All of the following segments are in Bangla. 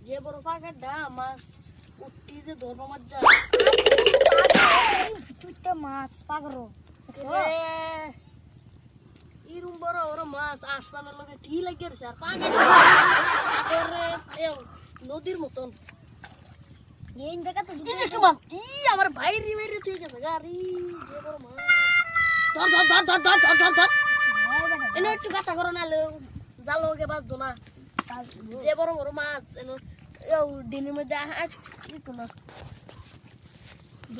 যে বড় পাকাটা মাছ উঠতি যে ধরবো মাছ যা তুইটা মাছ পাগরো ইরুম বড় বড় মাছ আসমানের লগে ঠিক লাগিয়েছে আর পাকা নদীর মতন এই দেখা তো একটু মাছ আমার বাইরে বাইরে তুই গেছে গাড়ি যে বড় মাছ ধর ধর ধর ধর ধর ধর ধর ধর এনে একটু গাতা করো না জাল লগে বাঁচতো না যে বড় বড় মাছ এনে ডিনের মধ্যে একটু না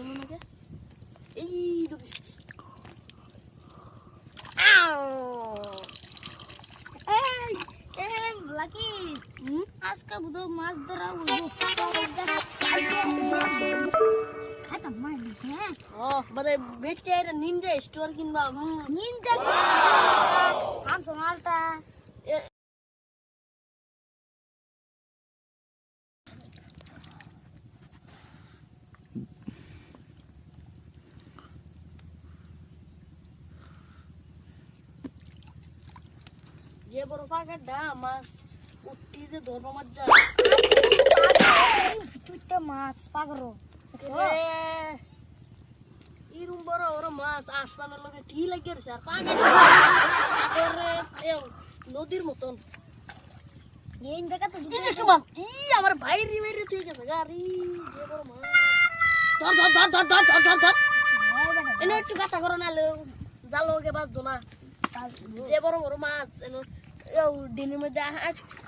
নাকি এই দুটি লাকি আজকে বুধ মাছ ধরা খাতাম মাছ হ্যাঁ ও মানে বেচে এটা নিনজা স্টোর কিনবা নিনজা স্যামসাং আলটা যে বড় পাকাটা মাছ উঠতি যে ধরবো মাছ যা তুইটা মাছ পাগরো ইরুম বড় বড় মাছ আসমানের লগে ঠিক লাগিয়েছে আর পাকা নদীর মতন এই দেখা তো একটু মাছ আমার বাইরে বাইরে তুই গেছে গাড়ি যে বড় মাছ ধর ধর ধর ধর ধর ধর ধর ধর এনে একটু গাতা করো না জাল লগে বাঁচতো না যে বড় বড় মাছ এনে ডিনের মধ্যে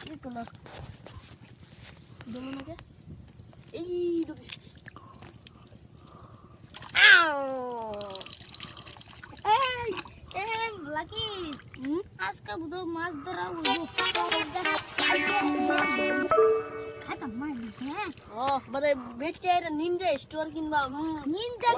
একটু না নাকি এই দুটি লাকি আজকে বুধ মাছ ধরা খাতাম মাছ হ্যাঁ ও মানে বেচে এটা নিনজা স্টোর কিনবা নিনজা